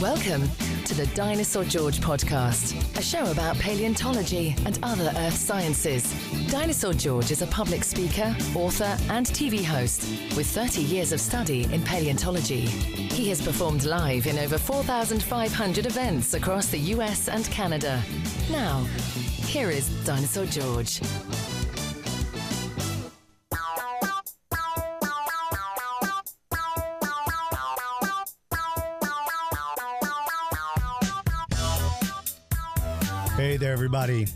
Welcome to the Dinosaur George podcast, a show about paleontology and other earth sciences. Dinosaur George is a public speaker, author, and TV host with 30 years of study in paleontology. He has performed live in over 4,500 events across the US and Canada. Now, here is Dinosaur George. Hey there, everybody.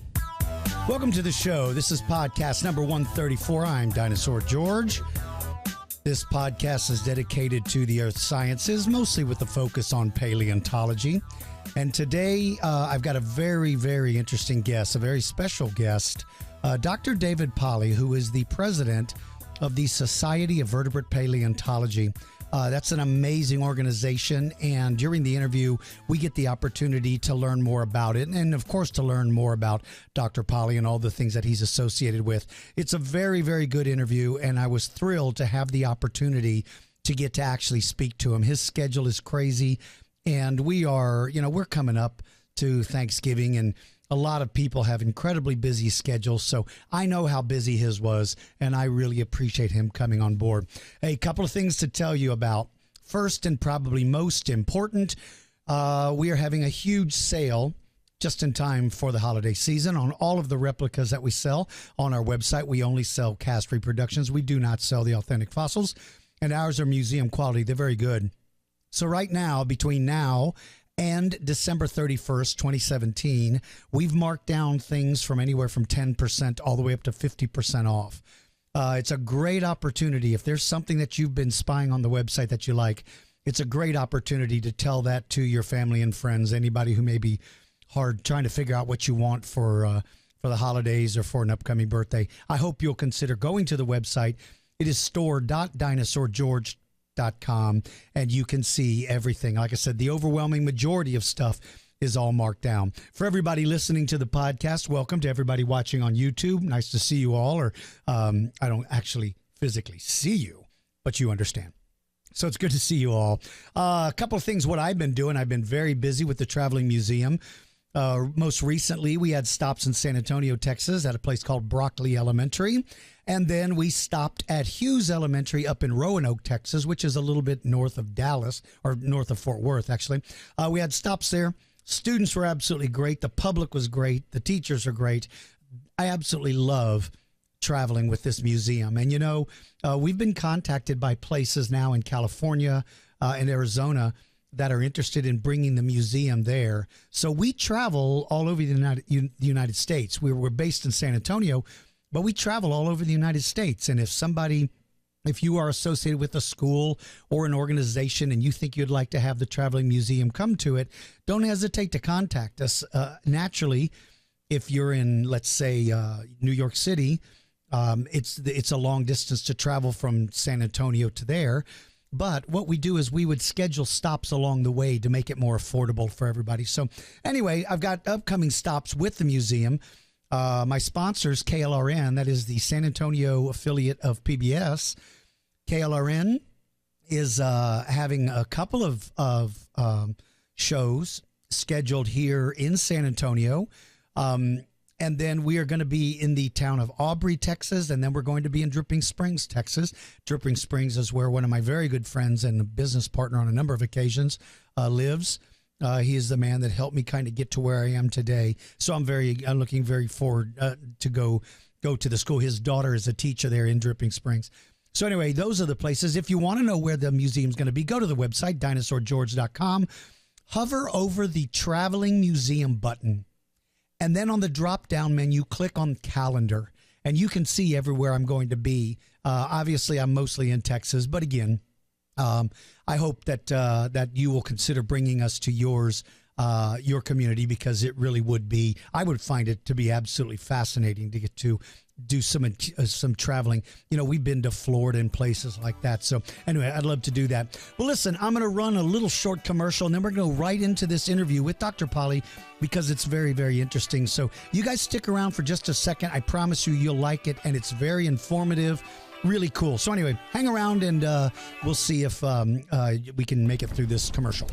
Welcome to the show. This is podcast number 134. I'm Dinosaur George. This podcast is dedicated to the earth sciences, mostly with a focus on paleontology. And today, I've got a very, very interesting guest, a very special guest, Dr. David Pollys, who is the president of the Society of Vertebrate Paleontology. That's an amazing organization, and during the interview, we get the opportunity to learn more about it, and of course, to learn more about Dr. Pollys and all the things that he's associated with. It's a very, very good interview, and I was thrilled to have the opportunity to get to actually speak to him. His schedule is crazy, and we're coming up to Thanksgiving, and a lot of people have incredibly busy schedules, so I know how busy his was, and I really appreciate him coming on board. A couple of things to tell you about. First, and probably most important, we are having a huge sale just in time for the holiday season on all of the replicas that we sell on our website. We only sell cast reproductions. We do not sell the authentic fossils, and ours are museum quality. They're very good. So right now, between now and December 31st, 2017, we've marked down things from anywhere from 10% all the way up to 50% off. It's a great opportunity. If there's something that you've been spying on the website that you like, it's a great opportunity to tell that to your family and friends, anybody who may be trying to figure out what you want for the holidays or for an upcoming birthday. I hope you'll consider going to the website. It is store.dinosaurgeorge.com, and you can see everything. Like I said, the overwhelming majority of stuff is all marked down. For everybody listening to the podcast, welcome. To everybody watching on YouTube, nice to see you all. Or I don't actually physically see you, but you understand. So it's good to see you all. A couple of things what I've been doing. I've been very busy with the Traveling Museum. Most recently, we had stops in San Antonio, Texas, at a place called Broccoli Elementary. And then we stopped at Hughes Elementary up in Roanoke, Texas, which is a little bit north of Dallas, or north of Fort Worth, actually. We had stops there. Students were absolutely great. The public was great. The teachers are great. I absolutely love traveling with this museum. And, we've been contacted by places now in California and Arizona that are interested in bringing the museum there. So we travel all over the United States. We're based in San Antonio, but we travel all over the United States. And if you are associated with a school or an organization and you think you'd like to have the Traveling Museum come to it, don't hesitate to contact us. Naturally, if you're in, let's say, New York City, it's a long distance to travel from San Antonio to there. But what we do is we would schedule stops along the way to make it more affordable for everybody. So anyway, I've got upcoming stops with the museum. My sponsors, KLRN, that is the San Antonio affiliate of PBS. KLRN is having a couple of shows scheduled here in San Antonio. And then we are going to be in the town of Aubrey, Texas, and then we're going to be in Dripping Springs, Texas. Dripping Springs is where one of my very good friends and a business partner on a number of occasions lives. He is the man that helped me kind of get to where I am today. So I'm looking very forward to go to the school. His daughter is a teacher there in Dripping Springs. So anyway, those are the places. If you want to know where the museum's going to be, go to the website, dinosaurgeorge.com. Hover over the Traveling Museum button. And then on the drop-down menu, click on calendar, and you can see everywhere I'm going to be. Obviously, I'm mostly in Texas, but again, I hope that you will consider bringing us to your community, because it really would be. I would find it to be absolutely fascinating to get to do some traveling. We've been to Florida and places like that. So anyway, I'd love to do that. Well, listen, I'm going to run a little short commercial, and then we're going to go right into this interview with Dr. Pollys, because it's very, very interesting. So you guys stick around for just a second. I promise you'll like it, and it's very informative. Really cool. So anyway, hang around, and we'll see if we can make it through this commercial.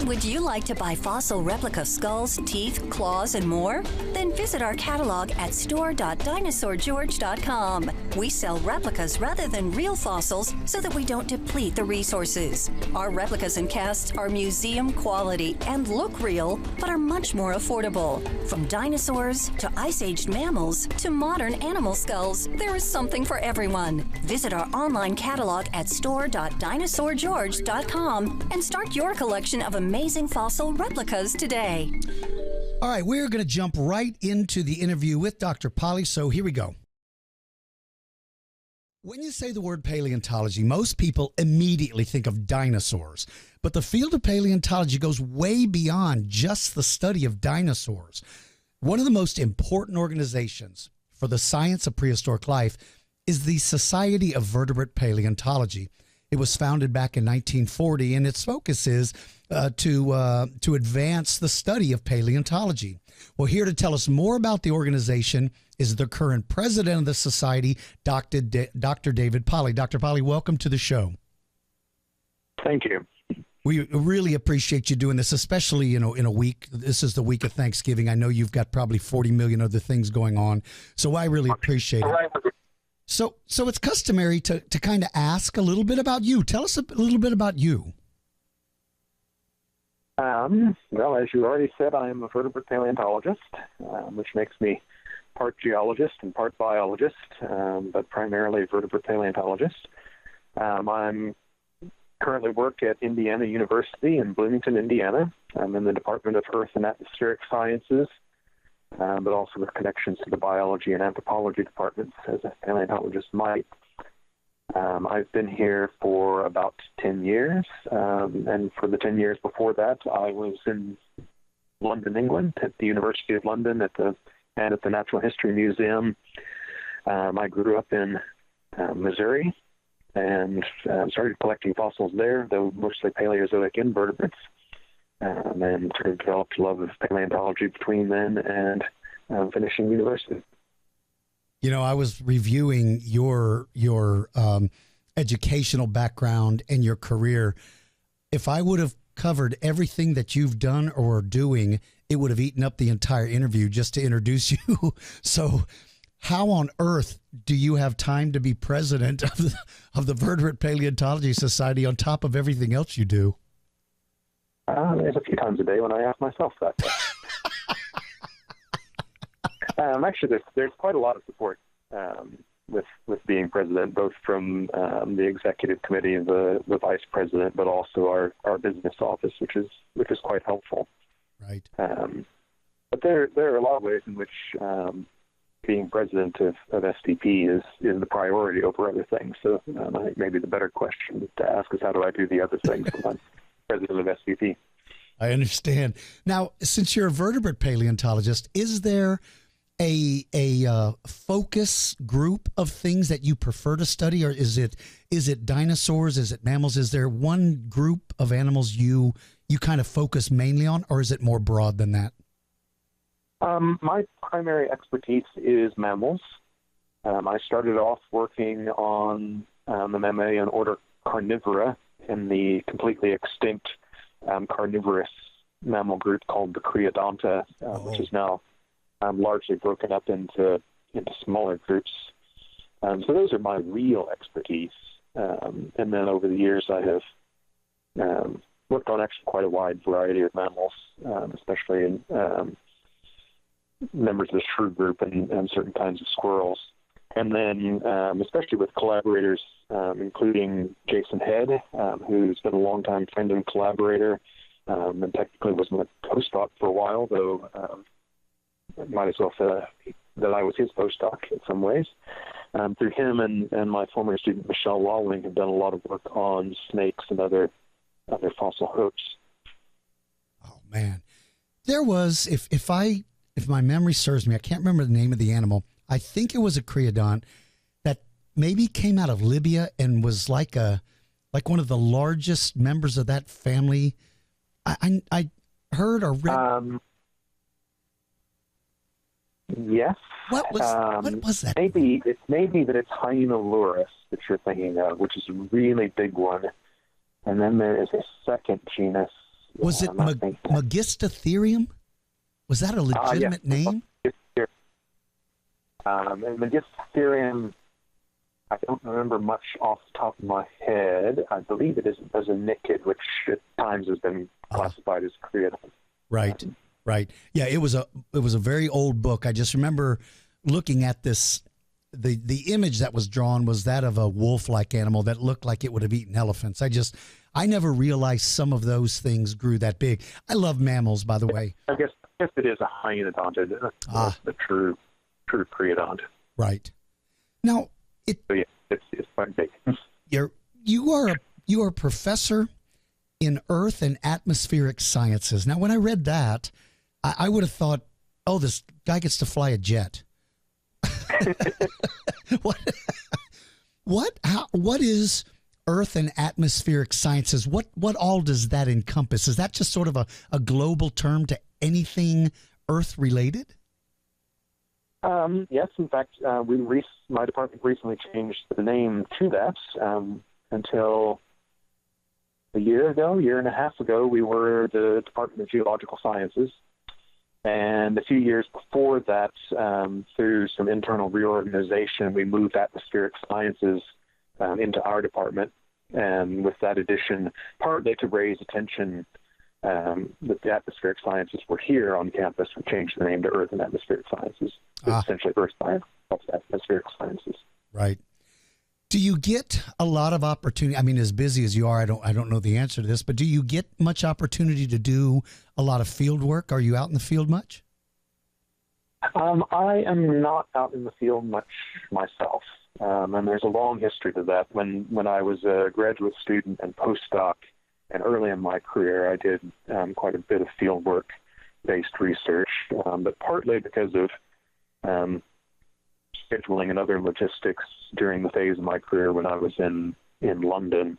Would you like to buy fossil replica skulls, teeth, claws, and more? Then visit our catalog at store.dinosaurgeorge.com. We sell replicas rather than real fossils so that we don't deplete the resources. Our replicas and casts are museum quality and look real, but are much more affordable. From dinosaurs to ice-aged mammals to modern animal skulls, there is something for everyone. Visit our online catalog at store.dinosaurgeorge.com and start your collection of amazing fossil replicas today. All right, we're going to jump right into the interview with Dr. Pollys. So here we go. When you say the word paleontology, most people immediately think of dinosaurs. But the field of paleontology goes way beyond just the study of dinosaurs. One of the most important organizations for the science of prehistoric life is the Society of Vertebrate Paleontology. It was founded back in 1940, and its focus is to advance the study of paleontology. Well, here to tell us more about the organization is the current president of the society, Dr. David Pollys. Dr. Pollys, welcome to the show. Thank you. We really appreciate you doing this, especially in a week. This is the week of Thanksgiving. I know you've got probably 40 million other things going on, so I really appreciate it. So it's customary to kind of ask a little bit about you. Tell us a little bit about you. Well, as you already said, I am a vertebrate paleontologist, which makes me part geologist and part biologist, but primarily vertebrate paleontologist. I'm currently work at Indiana University in Bloomington, Indiana. I'm in the Department of Earth and Atmospheric Sciences, but also with connections to the biology and anthropology departments, as a paleontologist might. I've been here for about 10 years, and for the 10 years before that, I was in London, England, at the University of London, at the Natural History Museum. I grew up in Missouri and started collecting fossils there, though mostly Paleozoic invertebrates, and sort of developed a love of paleontology between then and finishing university. You know, I was reviewing your educational background and your career. If I would have covered everything that you've done or are doing, it would have eaten up the entire interview just to introduce you. So how on earth do you have time to be president of the Vertebrate Paleontology Society on top of everything else you do? There's a few times a day when I ask myself that. Actually, there's quite a lot of support with being president, both from the executive committee and the vice president, but also our business office, which is quite helpful. Right. But there are a lot of ways in which being president of SDP is the priority over other things. So I think maybe the better question to ask is, how do I do the other things when I'm president of SDP? I understand. Now, since you're a vertebrate paleontologist, is there a focus group of things that you prefer to study, or is it dinosaurs? Is it mammals? Is there one group of animals you kind of focus mainly on, or is it more broad than that? My primary expertise is mammals. I started off working on the mammalian order Carnivora in the completely extinct carnivorous mammal group called the Creodonta, which is now largely broken up into smaller groups. So those are my real expertise. And then over the years, I have worked on actually quite a wide variety of mammals, especially in members of the shrew group and certain kinds of squirrels. And then especially with collaborators, including Jason Head, who's been a longtime friend and collaborator, and technically was my postdoc for a while, though might as well say that I was his postdoc in some ways. Through him and my former student Michelle Lawling have done a lot of work on snakes and other fossil hooks. Oh man, there was if my memory serves me, I can't remember the name of the animal. I think it was a creodont that maybe came out of Libya and was like one of the largest members of that family. I heard or read. Yes. What was that? Maybe that it's Hyaenolurus that you're thinking of, which is a really big one. And then there is a second genus. Was it Megistotherium? Was that a legitimate name? And Megistotherium, I don't remember much off the top of my head. I believe it is a Nichid, which at times has been classified as creative. Right, right. Yeah, it was a very old book. I just remember looking at this. The image that was drawn was that of a wolf-like animal that looked like it would have eaten elephants. I never realized some of those things grew that big. I love mammals, by the way. I guess it is a hyaenodontid, the true creodont. Right. Now, it's quite big. You are a professor in Earth and Atmospheric Sciences. Now, when I read that, I would have thought, oh, this guy gets to fly a jet. What is Earth and Atmospheric Sciences? What all does that encompass? Is that just sort of a global term to anything Earth related? Yes, in fact, my department recently changed the name to that. Until a year and a half ago, we were the Department of Geological Sciences. And a few years before that, through some internal reorganization, we moved Atmospheric Sciences into our department. And with that addition, partly to raise attention that the Atmospheric Sciences were here on campus, we changed the name to Earth and Atmospheric Sciences. It's essentially Earth Science, Atmospheric Sciences. Right. Do you get a lot of opportunity? I mean, as busy as you are, I don't know the answer to this, but do you get much opportunity to do a lot of field work? Are you out in the field much? I am not out in the field much myself, and there's a long history to that. When I was a graduate student and postdoc, and early in my career, I did quite a bit of field work-based research, but partly because of scheduling and other logistics during the phase of my career when I was in London.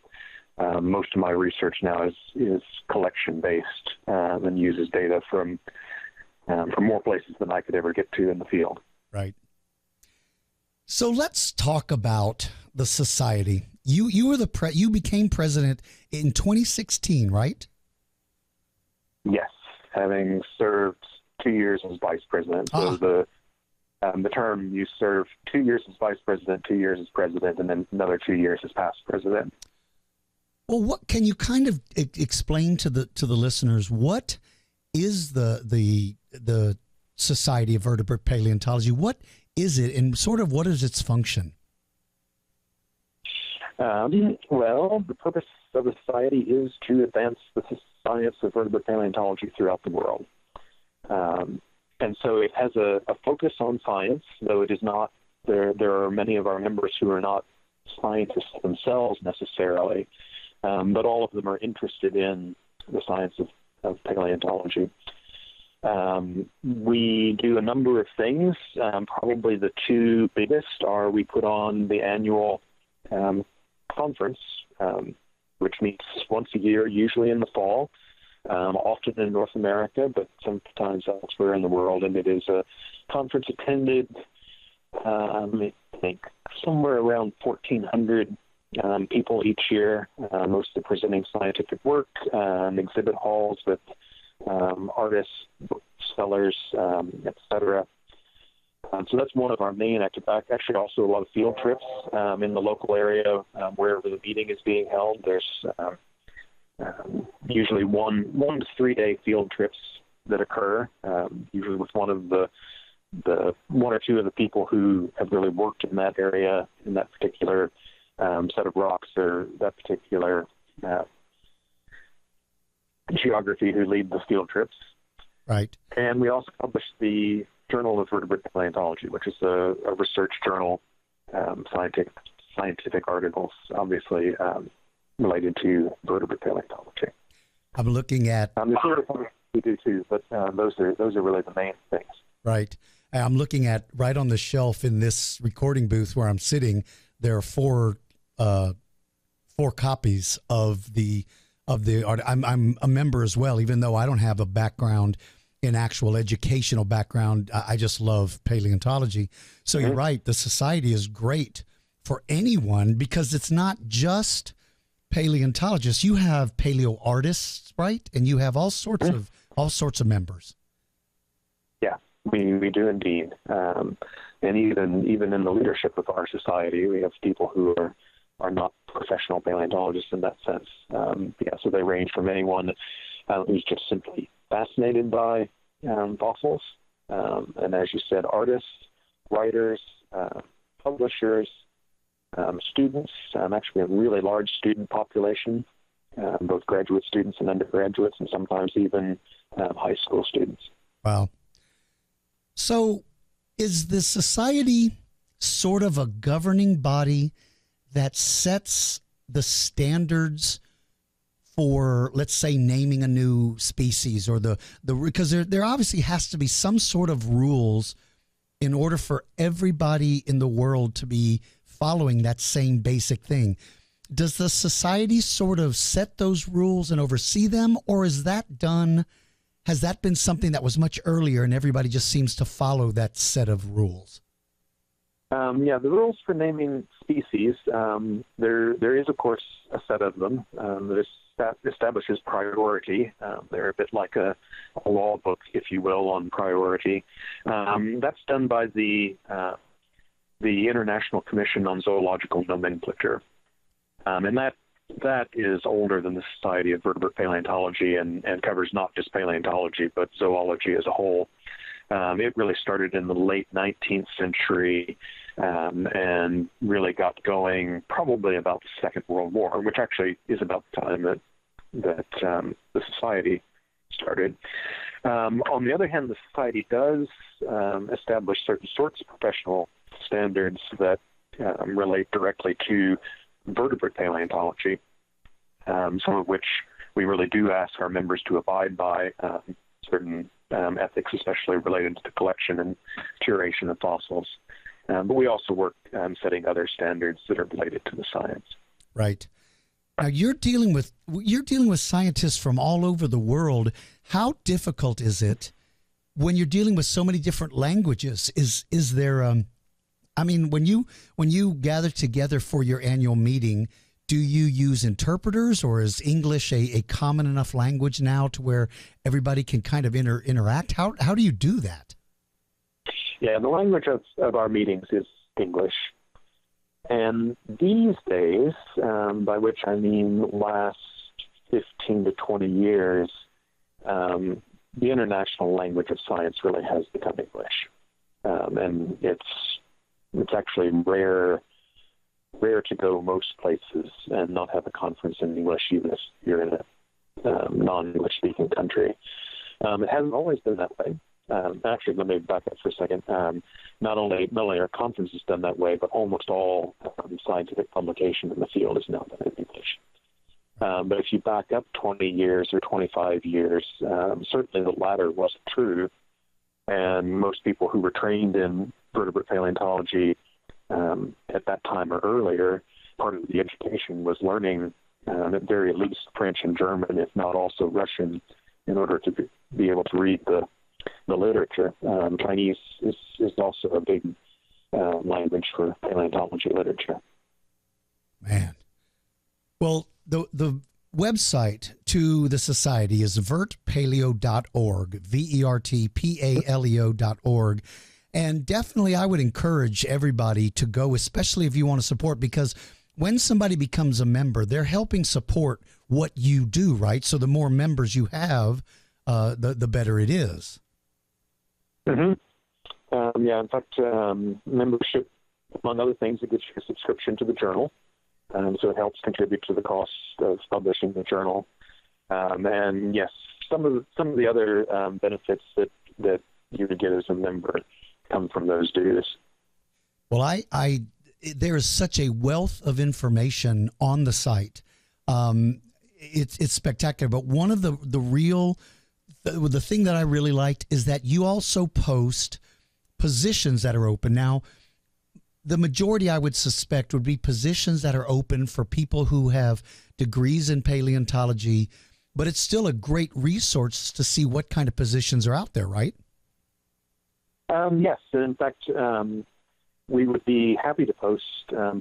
Most of my research now is collection-based and uses data from more places than I could ever get to in the field. Right. So let's talk about the society. You became president in 2016, right? Yes, having served 2 years as vice president. So the term, you serve 2 years as vice president, 2 years as president, and then another 2 years as past president. Well, what can you kind of explain to the listeners? What is the Society of Vertebrate Paleontology? What is it, and sort of what is its function? Well, the purpose of the society is to advance the science of vertebrate paleontology throughout the world. And so it has a focus on science, though it is not, there are many of our members who are not scientists themselves necessarily, but all of them are interested in the science of paleontology. We do a number of things. Probably the two biggest are we put on the annual conference, which meets once a year, usually in the fall. Often in North America, but sometimes elsewhere in the world. And it is a conference attended, I think, somewhere around 1,400 people each year, mostly presenting scientific work, exhibit halls with artists, booksellers, etc. So that's one of our main activities. Actually, also a lot of field trips in the local area wherever the meeting is being held. There's usually 1 to 3 day field trips that occur, usually with one or two of the people who have really worked in that area, in that particular set of rocks or that particular geography, who lead the field trips. Right. And we also publish the Journal of Vertebrate Paleontology, which is a research journal, scientific articles, obviously, related to vertebrate paleontology. I'm looking at. There's sort of we do too, but those are really the main things. Right. I'm looking at right on the shelf in this recording booth where I'm sitting. There are four copies of the art. I'm a member as well, even though I don't have a background in actual educational background. I just love paleontology. So you're right. The society is great for anyone because it's not just paleontologists, you have paleo artists, right? And you have all sorts of members. Yeah, we do indeed. And even in the leadership of our society, we have people who are not professional paleontologists in that sense. So they range from anyone who's just simply fascinated by fossils, and as you said, artists, writers, publishers, students. Actually, we have a really large student population, both graduate students and undergraduates, and sometimes even high school students. Wow. So is the society sort of a governing body that sets the standards for, let's say, naming a new species, or because there obviously has to be some sort of rules in order for everybody in the world to be following that same basic thing? Does the society sort of set those rules and oversee them, or has that been something that was much earlier and everybody just seems to follow that set of rules? The rules for naming species, there is, of course, a set of them that establishes priority. They're a bit like a law book, if you will, on priority. That's done by the International Commission on Zoological Nomenclature. And that is older than the Society of Vertebrate Paleontology and covers not just paleontology, but zoology as a whole. It really started in the late 19th century and really got going probably about the Second World War, which actually is about the time that the society started. On the other hand, the society does establish certain sorts of professional standards that relate directly to vertebrate paleontology, some of which we really do ask our members to abide by, certain ethics, especially related to the collection and curation of fossils. But we also work setting other standards that are related to the science. Right. Now you're dealing with scientists from all over the world. How difficult is it when you're dealing with so many different languages? Is there when you gather together for your annual meeting, do you use interpreters, or is English a common enough language now to where everybody can kind of interact? How do you do that? Yeah, the language of our meetings is English. And these days, by which I mean last 15 to 20 years, the international language of science really has become English. And it's actually rare to go most places and not have a conference in English, even if you're in a non-English speaking country. It hasn't always been that way. Actually, let me back up for a second. Not only are conferences done that way, but almost all scientific publication in the field is now done in English. But if you back up 20 years or 25 years, certainly the latter wasn't true. And most people who were trained in vertebrate paleontology at that time or earlier, part of the education was learning at very least French and German, if not also Russian, in order to be able to read the literature. Chinese is also a big language for paleontology literature. Man. Well, the website to the society is vertpaleo.org, vertpaleo.org. And definitely I would encourage everybody to go, especially if you want to support, because when somebody becomes a member, they're helping support what you do, right? So the more members you have, the better it is. Mm-hmm. In fact, membership, among other things, it gives you a subscription to the journal. So it helps contribute to the cost of publishing the journal. And yes, some of the other benefits that you would get as a member come from those dues. Well, there is such a wealth of information on the site. It's spectacular. But one of the thing that I really liked is that you also post positions that are open. Now, the majority, I would suspect, would be positions that are open for people who have degrees in paleontology, but it's still a great resource to see what kind of positions are out there, right? Yes. In fact, we would be happy to post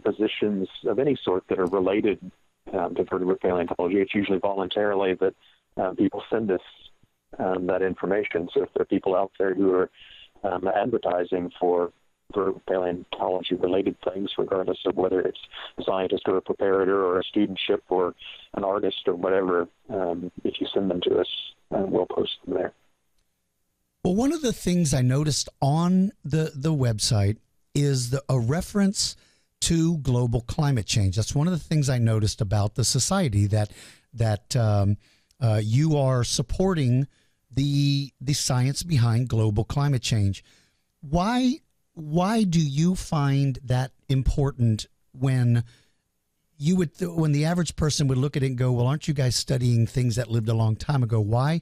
positions of any sort that are related to vertebrate paleontology. It's usually voluntarily that people send us that information. So if there are people out there who are advertising for paleontology-related things, regardless of whether it's a scientist or a preparator or a studentship or an artist or whatever, if you send them to us, we'll post them there. Well, one of the things I noticed on the website is a reference to global climate change. That's one of the things I noticed about the society, that you are supporting the science behind global climate change. Why do you find that important when the average person would look at it and go, well, aren't you guys studying things that lived a long time ago? Why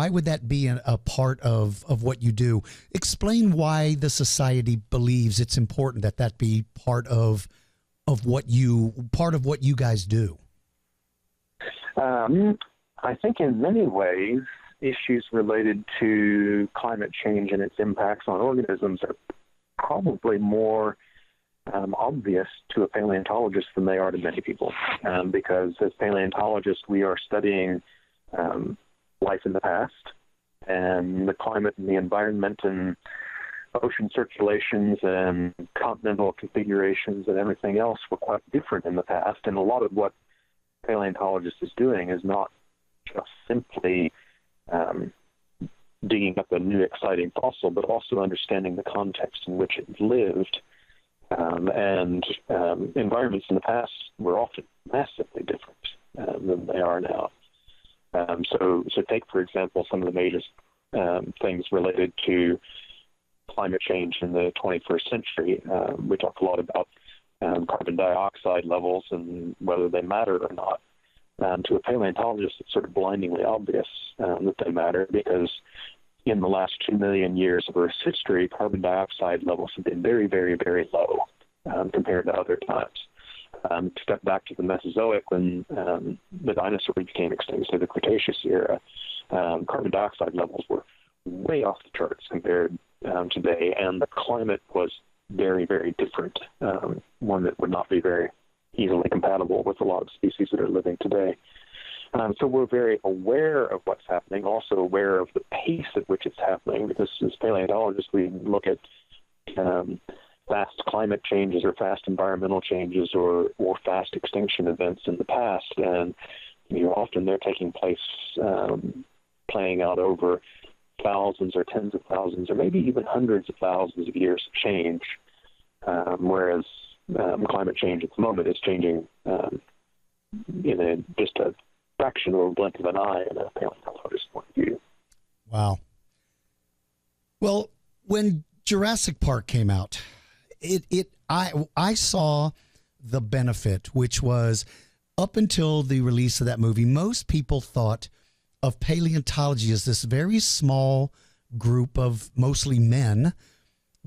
would that be a part of what you do? Explain why the society believes it's important that be part of what you guys do. I think in many ways, issues related to climate change and its impacts on organisms are probably more obvious to a paleontologist than they are to many people, because as paleontologists, we are studying life in the past, and the climate and the environment and ocean circulations and continental configurations and everything else were quite different in the past. And a lot of what paleontologist is doing is not just simply digging up a new exciting fossil, but also understanding the context in which it lived. And environments in the past were often massively different than they are now. So take, for example, some of the major things related to climate change in the 21st century. We talk a lot about carbon dioxide levels and whether they matter or not. To a paleontologist, it's sort of blindingly obvious that they matter, because in the last 2 million years of Earth's history, carbon dioxide levels have been very, very, very low compared to other times. Step back to the Mesozoic, when the dinosaurs became extinct, so the Cretaceous era, carbon dioxide levels were way off the charts compared today, and the climate was very, very different, one that would not be very easily compatible with a lot of species that are living today. So we're very aware of what's happening, also aware of the pace at which it's happening, because as paleontologists, we look at fast climate changes or fast environmental changes or fast extinction events in the past, and often they're taking place, playing out over thousands or tens of thousands or maybe even hundreds of thousands of years of change, whereas climate change at the moment is changing in just a fraction or a blink of an eye in a paleontologist's point of view. Wow. Well, when Jurassic Park came out, I saw the benefit, which was up until the release of that movie, most people thought of paleontology as this very small group of mostly men,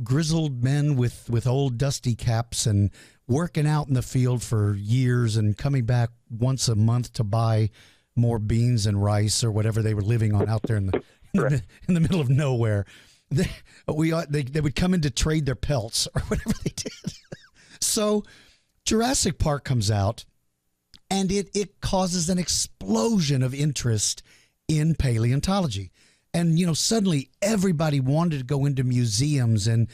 grizzled men with old dusty caps and working out in the field for years and coming back once a month to buy more beans and rice or whatever they were living on out there in the middle of nowhere. They would come in to trade their pelts or whatever they did. So Jurassic Park comes out, and it causes an explosion of interest in paleontology. And, suddenly everybody wanted to go into museums, and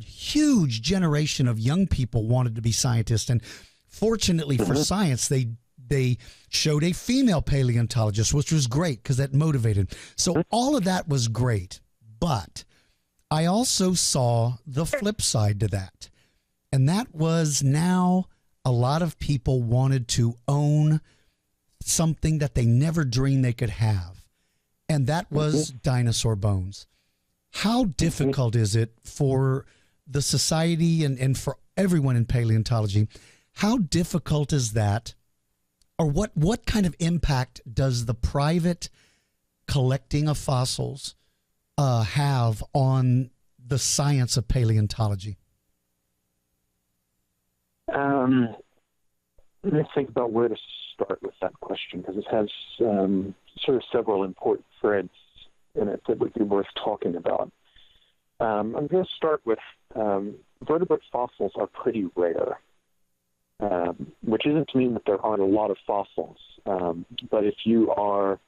huge generation of young people wanted to be scientists. And fortunately for science, they showed a female paleontologist, which was great because that motivated. So all of that was great. But I also saw the flip side to that. And that was, now a lot of people wanted to own something that they never dreamed they could have. And that was dinosaur bones. How difficult is it for the society and for everyone in paleontology? How difficult is that? Or what kind of impact does the private collecting of fossils have on the science of paleontology? Let me think about where to start with that question, because it has sort of several important threads in it that would be worth talking about. I'm going to start with vertebrate fossils are pretty rare. which isn't to mean that there aren't a lot of fossils. But if you are,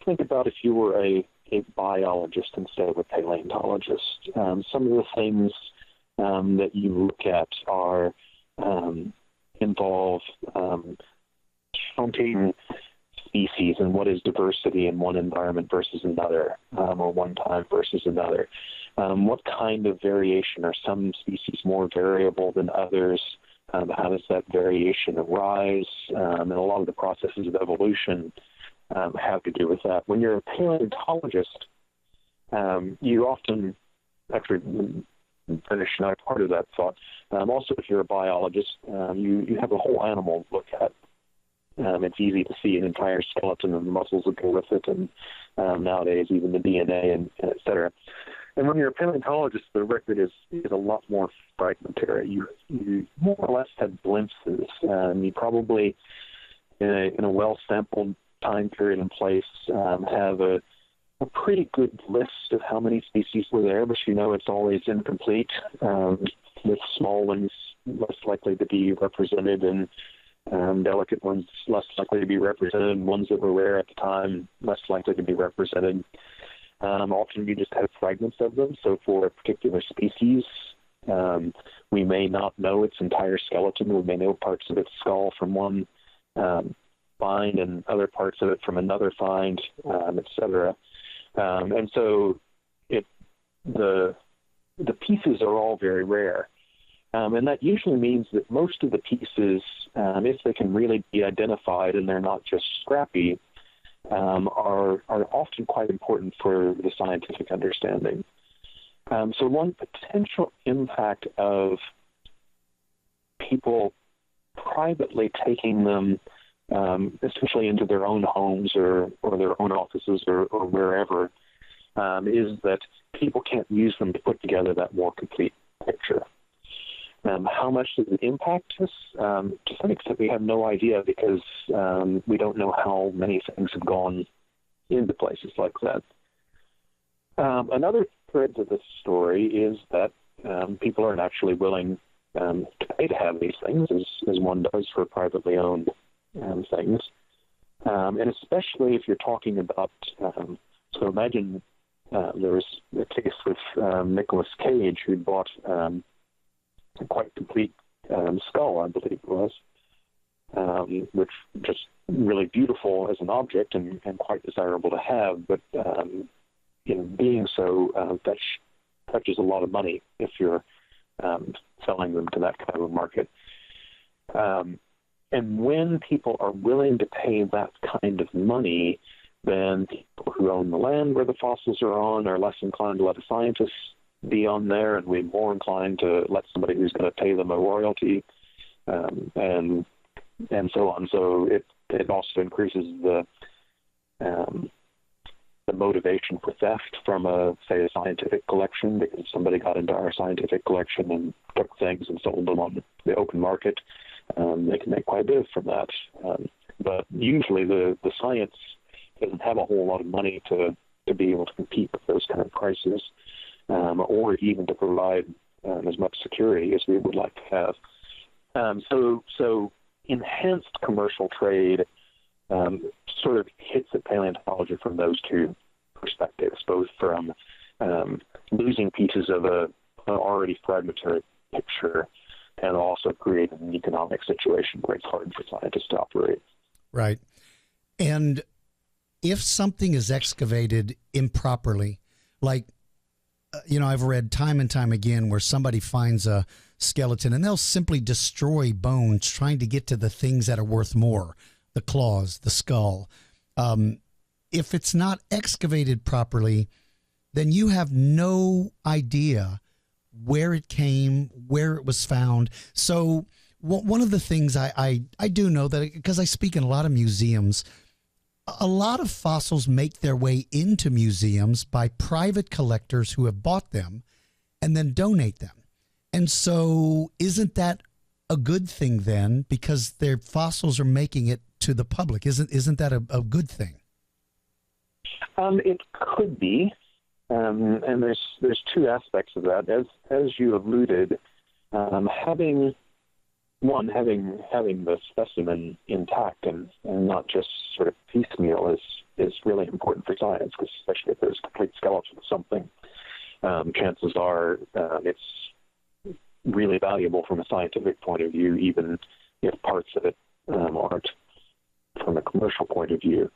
think about if you were a biologist instead of a paleontologist. Some of the things that you look at are involve counting species and what is diversity in one environment versus another, or one time versus another. What kind of variation? Are some species more variable than others? How does that variation arise? And a lot of the processes of evolution have to do with that. When you're a paleontologist, you often, actually, finish now part of that thought. Also, if you're a biologist, you have a whole animal to look at. It's easy to see an entire skeleton and the muscles that go with it, and nowadays even the DNA and et cetera. And when you're a paleontologist, the record is a lot more fragmentary. You more or less have glimpses. You probably, in a well-sampled time period and place, have a pretty good list of how many species were there, but you know it's always incomplete, with small ones less likely to be represented and delicate ones less likely to be represented, and ones that were rare at the time less likely to be represented. Often you just have fragments of them. So for a particular species, we may not know its entire skeleton. We may know parts of its skull from one find and other parts of it from another find, et cetera. And so the pieces are all very rare. And that usually means that most of the pieces, if they can really be identified and they're not just scrappy, are often quite important for the scientific understanding. So one potential impact of people privately taking them essentially into their own homes or their own offices or wherever is that people can't use them to put together that more complete picture. How much does it impact us? To some extent, we have no idea because we don't know how many things have gone into places like that. Another thread to this story is that people are naturally willing to pay to have these things, as one does for privately owned things. And especially if you're talking about, so imagine there was a case with Nicolas Cage, who bought a quite complete skull, I believe it was, which just really beautiful as an object and quite desirable to have. But in being so, that touches a lot of money if you're selling them to that kind of a market. And when people are willing to pay that kind of money, then people who own the land where the fossils are on are less inclined to let a scientist be on there, and we're more inclined to let somebody who's going to pay them a royalty, and so on. So it also increases the motivation for theft from a scientific collection, because somebody got into our scientific collection and took things and sold them on the open market. They can make quite a bit from that. But usually the science doesn't have a whole lot of money to be able to compete with those kind of prices, or even to provide as much security as we would like to have. So enhanced commercial trade sort of hits at paleontology from those two perspectives, both from losing pieces of an already fragmentary picture and also creating an economic situation where it's hard for scientists to operate. Right. And if something is excavated improperly, like, I've read time and time again where somebody finds a skeleton and they'll simply destroy bones trying to get to the things that are worth more, the claws, the skull. If it's not excavated properly, then you have no idea where it came, where it was found. So one of the things I do know, that because I speak in a lot of museums, a lot of fossils make their way into museums by private collectors who have bought them and then donate them. And so isn't that a good thing then, because their fossils are making it to the public? Isn't that a good thing? It could be. And there's two aspects of that. As you alluded, having one, having the specimen intact and not just sort of piecemeal is really important for science, because especially if there's a complete skeleton of something, chances are it's really valuable from a scientific point of view, even if parts of it aren't from a commercial point of view.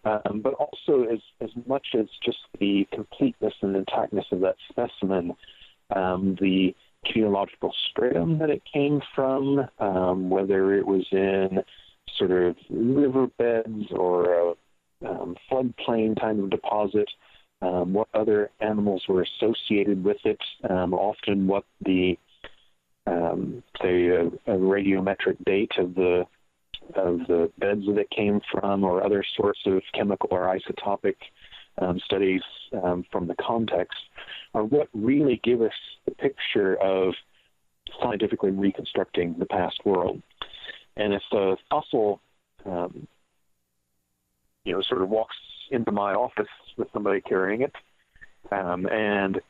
But also, as much as just the completeness and intactness of that specimen, the geological stratum that it came from, whether it was in sort of riverbeds or a floodplain kind of deposit, what other animals were associated with it, often what the, say, a radiometric date of the beds that it came from, or other sorts of chemical or isotopic studies from the context, are what really give us the picture of scientifically reconstructing the past world. And if a fossil, sort of walks into my office with somebody carrying it, and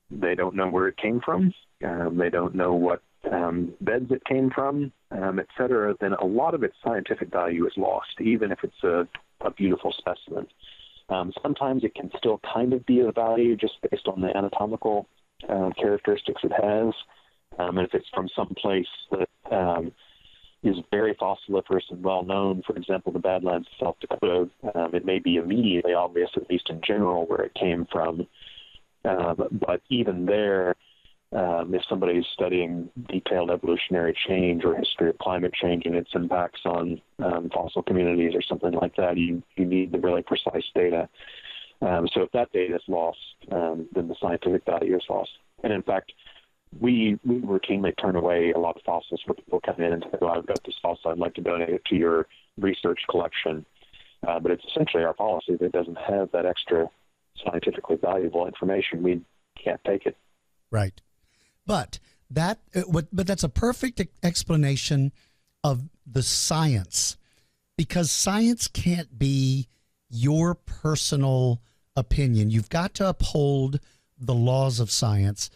they don't know where it came from, they don't know what beds it came from, et cetera, then a lot of its scientific value is lost, even if it's a beautiful specimen. Sometimes it can still kind of be of value just based on the anatomical characteristics it has. And if it's from some place that is very fossiliferous and well known, for example, the Badlands of South Dakota, it may be immediately obvious, at least in general, where it came from. But even there, if somebody is studying detailed evolutionary change or history of climate change and its impacts on fossil communities or something like that, you need the really precise data. So if that data is lost, then the scientific value is lost. And in fact, we routinely turn away a lot of fossils where people come in and say, "Oh, I've got this fossil, I'd like to donate it to your research collection." But it's essentially our policy that doesn't have that extra scientifically valuable information. We can't take it. Right. But that's a perfect explanation of the science, because science can't be your personal opinion. You've got to uphold the laws of science.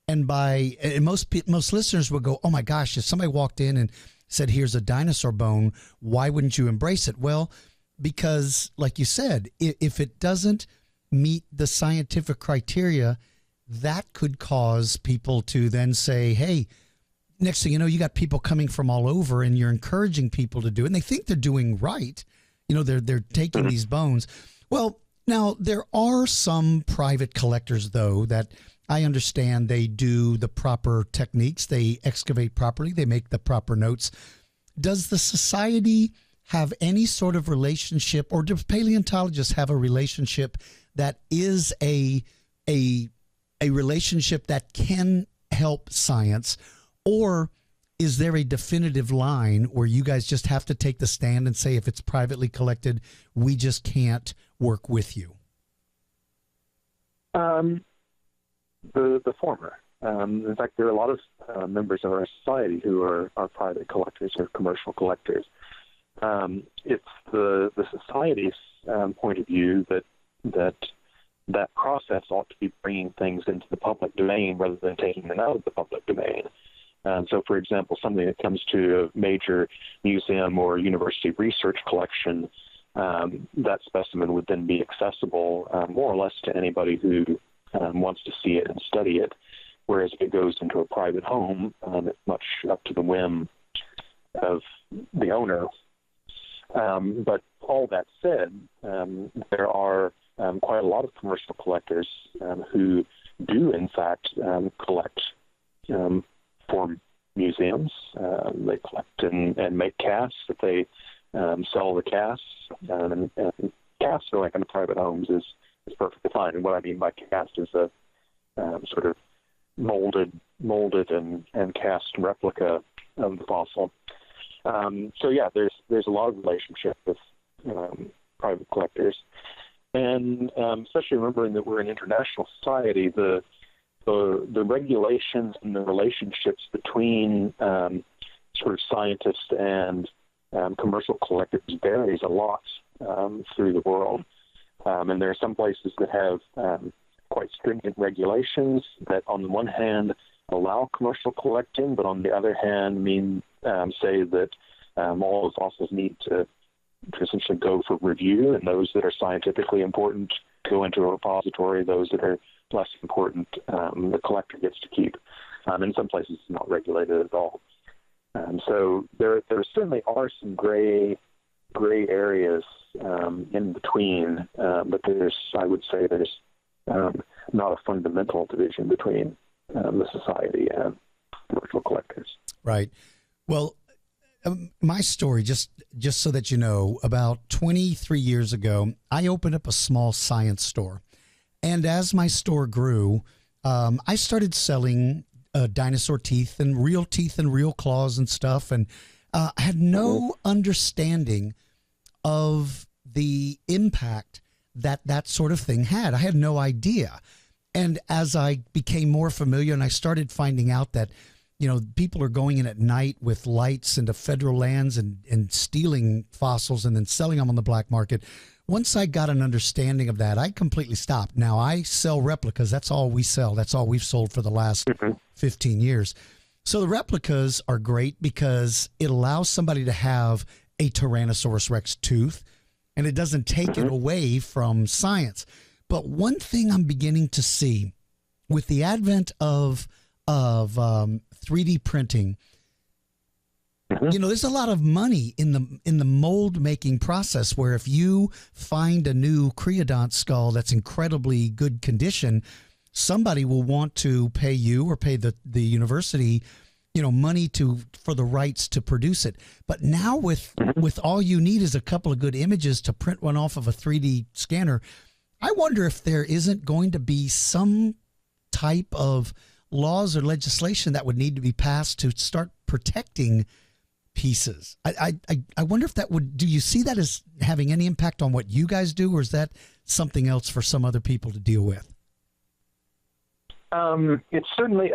And most listeners will go, "Oh my gosh, if somebody walked in and said, 'Here's a dinosaur bone,' why wouldn't you embrace it?" Well, because like you said, if it doesn't meet the scientific criteria, that could cause people to then say, "Hey, next thing you know, you got people coming from all over and you're encouraging people to do it. And they think they're doing right. They're taking these bones." Well, now there are some private collectors, though, that I understand they do the proper techniques. They excavate properly. They make the proper notes. Does the society have any sort of relationship, or do paleontologists have a relationship that is a relationship that can help science, or is there a definitive line where you guys just have to take the stand and say, if it's privately collected, we just can't work with you? The former. In fact, there are a lot of members of our society who are private collectors or commercial collectors. It's the society's point of view that process ought to be bringing things into the public domain rather than taking them out of the public domain. So, for example, something that comes to a major museum or university research collection, that specimen would then be accessible more or less to anybody who wants to see it and study it. Whereas if it goes into a private home, it's much up to the whim of the owner. But all that said, there are quite a lot of commercial collectors who do, in fact, collect for museums. They collect and make casts that they sell the casts. And casts going into private homes is perfectly fine. And what I mean by cast is a sort of molded and cast replica of the fossil. So yeah, there's a lot of relationship with private collectors, and especially remembering that we're an international society, the regulations and the relationships between sort of scientists and commercial collectors varies a lot through the world. And there are some places that have quite stringent regulations that on the one hand allow commercial collecting, but on the other hand mean say that all the fossils need to essentially go for review, and those that are scientifically important go into a repository. Those that are less important, the collector gets to keep. In some places, it's not regulated at all. So there certainly are some gray areas in between, but I would say there's not a fundamental division between the society and commercial collectors. Right. Well, my story, just so that you know, about 23 years ago, I opened up a small science store. And as my store grew, I started selling dinosaur teeth and real claws and stuff. And I had no understanding of the impact that sort of thing had. I had no idea. And as I became more familiar and I started finding out that, you know, people are going in at night with lights into federal lands and stealing fossils and then selling them on the black market. Once I got an understanding of that, I completely stopped. Now I sell replicas. That's all we sell. That's all we've sold for the last 15 years. So the replicas are great because it allows somebody to have a Tyrannosaurus Rex tooth, and it doesn't take it away from science. But one thing I'm beginning to see with the advent of 3D printing, you know, there's a lot of money in the mold making process, where if you find a new creodont skull that's incredibly good condition, somebody will want to pay you or pay the university, you know, money for the rights to produce it. But now with all you need is a couple of good images to print one off of a 3D scanner, I wonder if there isn't going to be some type of laws or legislation that would need to be passed to start protecting pieces. I wonder if that would, do you see that as having any impact on what you guys do, or is that something else for some other people to deal with? It's certainly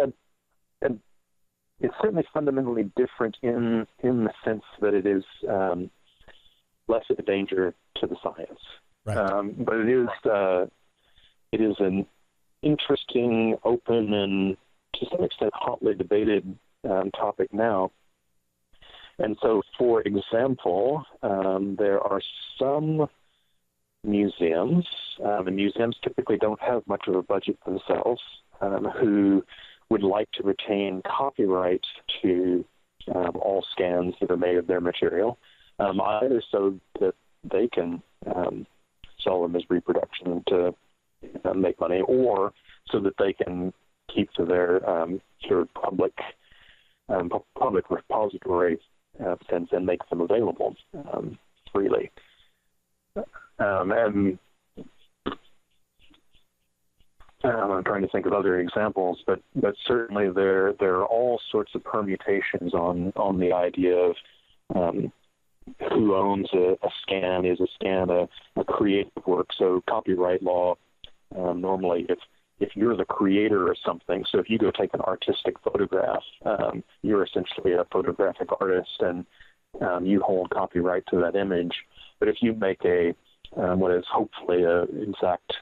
it's certainly fundamentally different in the sense that it is less of a danger to the science. Right. But it is an interesting, open, and to some extent hotly debated topic now. And so, for example, there are some museums, and museums typically don't have much of a budget themselves, who would like to retain copyright to all scans that are made of their material, either so that they can sell them as reproduction to make money, or so that they can keep to their sort of public repository sense and make them available freely. And I'm trying to think of other examples, but certainly there are all sorts of permutations on the idea of who owns a scan. Is a scan a creative work? So copyright law, normally if you're the creator of something, so if you go take an artistic photograph, you're essentially a photographic artist, and you hold copyright to that image. But if you make what is hopefully a exact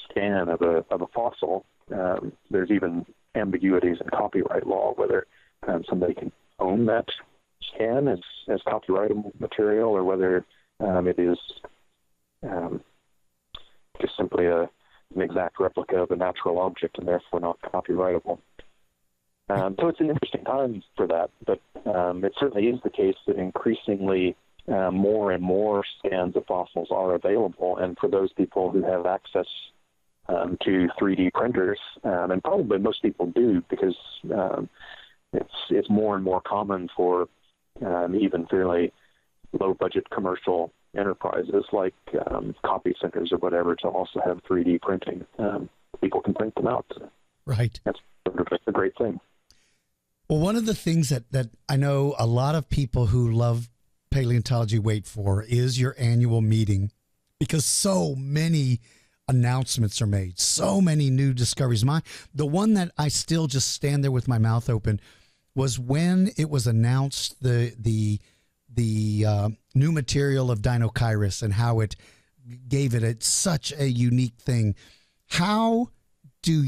scan of a fossil, there's even ambiguities in copyright law whether somebody can own that scan as copyrightable material, or whether it is just simply an exact replica of a natural object and therefore not copyrightable. So it's an interesting time for that, but it certainly is the case that increasingly more and more scans of fossils are available, and for those people who have access to 3D printers, and probably most people do, because it's more and more common for even fairly low-budget commercial enterprises like copy centers or whatever to also have 3D printing. People can print them out. Right. That's a great thing. Well, one of the things that I know a lot of people who love paleontology wait for is your annual meeting, because so many announcements are made, so many new discoveries. The one that I still just stand there with my mouth open was when it was announced the new material of Dinosaur and how it gave it such a unique thing. How can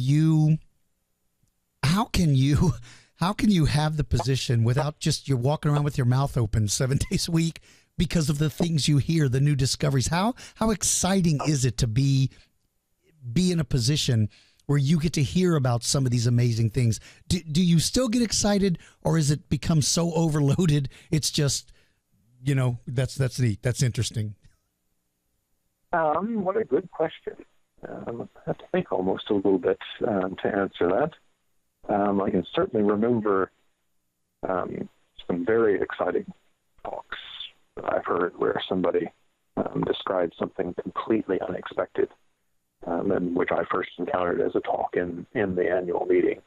you how can you have the position without just you're walking around with your mouth open 7 days a week because of the things you hear, the new discoveries? How exciting is it to be in a position where you get to hear about some of these amazing things? Do you still get excited, or is it become so overloaded? It's just, that's neat. That's interesting. What a good question. I have to think almost a little bit to answer that. I can certainly remember some very exciting talks that I've heard where somebody described something completely unexpected, and which I first encountered as a talk in the annual meeting.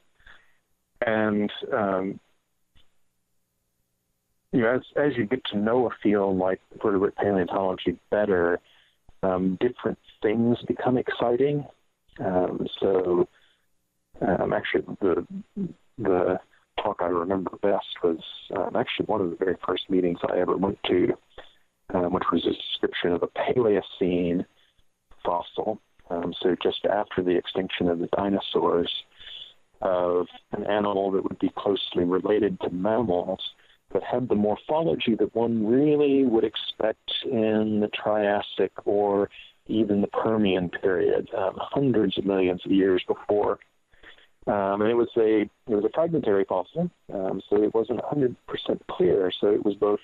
And as you get to know a field like vertebrate paleontology better, different things become exciting. Actually, the talk I remember best was actually one of the very first meetings I ever went to, which was a description of a Paleocene fossil, so just after the extinction of the dinosaurs, of an animal that would be closely related to mammals, but had the morphology that one really would expect in the Triassic or even the Permian period, hundreds of millions of years before. And it was a fragmentary fossil, so it wasn't 100% clear. So it was both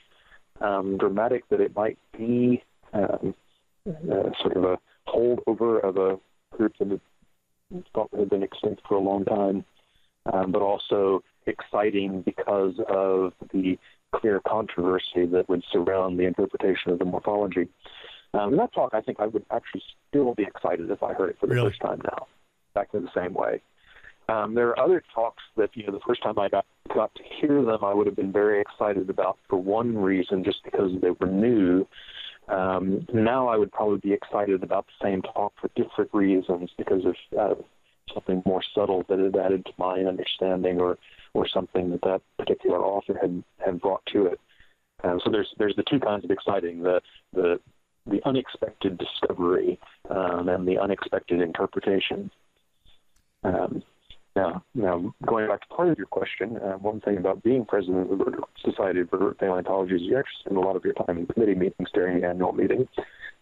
dramatic that it might be sort of a holdover of a group that had been extinct for a long time, but also exciting because of the clear controversy that would surround the interpretation of the morphology. That talk, I think I would actually still be excited if I heard it for the first time now, exactly the same way. There are other talks that, the first time I got to hear them, I would have been very excited about for one reason, just because they were new. Now I would probably be excited about the same talk for different reasons, because of something more subtle that had added to my understanding, or something that particular author had brought to it. So there's the two kinds of exciting, the unexpected discovery and the unexpected interpretation. Now, going back to part of your question, one thing about being president of the Society of Vertebrate Paleontology is you actually spend a lot of your time in committee meetings during the annual meeting.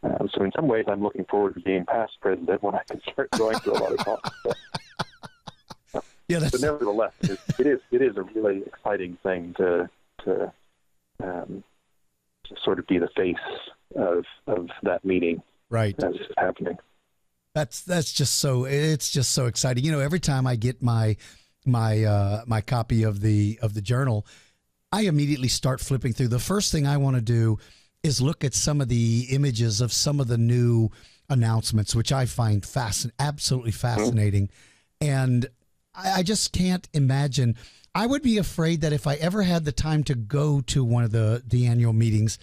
So in some ways, I'm looking forward to being past president when I can start going to a lot of talks. But nevertheless, it is a really exciting thing to sort of be the face of that meeting, right, as it's happening. That's just so, it's just so exciting. Every time I get my copy of the journal, I immediately start flipping through. The first thing I want to do is look at some of the images of some of the new announcements, which I find absolutely fascinating. And I just can't imagine. I would be afraid that if I ever had the time to go to one of the annual meetings,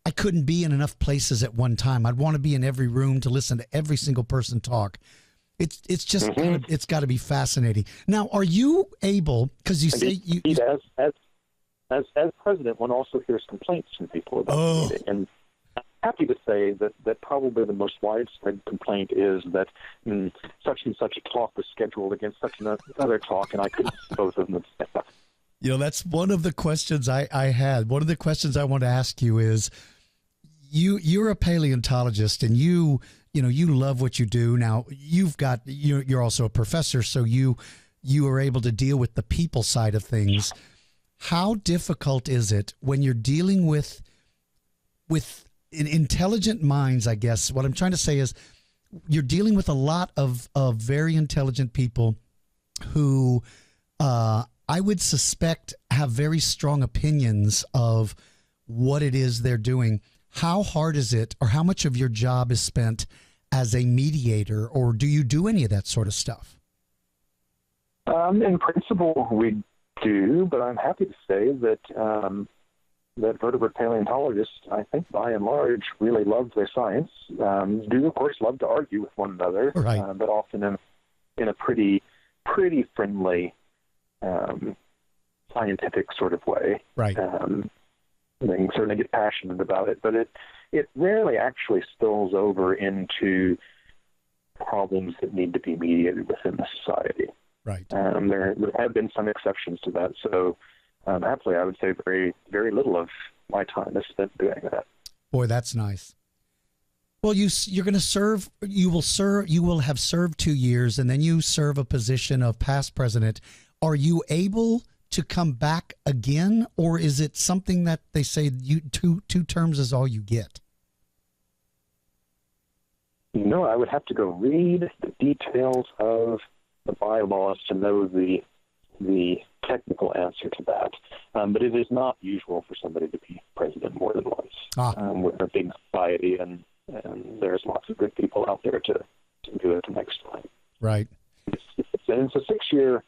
I couldn't be in enough places at one time. I'd want to be in every room to listen to every single person talk. It's just it's got to be fascinating. Now, are you able? Because you say as president, one also hears complaints from people about the meeting, and I'm happy to say that probably the most widespread complaint is that such and such a talk was scheduled against such another talk, and I couldn't see both of them. That's one of the questions I had. One of the questions I want to ask you is, you're a paleontologist, and you love what you do. Now you're also a professor, so you are able to deal with the people side of things. How difficult is it when you're dealing with intelligent minds? I guess what I'm trying to say is you're dealing with a lot of very intelligent people who I would suspect have very strong opinions of what it is they're doing. How hard is it, or how much of your job is spent as a mediator, or do you do any of that sort of stuff? In principle, we do, but I'm happy to say that that vertebrate paleontologists, I think by and large, really love their science. Do, of course, love to argue with one another, right, but often in a pretty friendly, scientific sort of way. Right. They can certainly get passionate about it, but it rarely actually spills over into problems that need to be mediated within the society. Right. There have been some exceptions to that. So happily, I would say very, very little of my time is spent doing that. Boy, that's nice. Well, you're going to serve. You will have served 2 years, and then you serve a position of past president. Are you able to come back again, or is it something that they say two terms is all you get? No, I would have to go read the details of the bylaws to know the technical answer to that. But it is not usual for somebody to be president more than once. We're a big society, and there's lots of good people out there to do it the next time. Right. It's a 6-year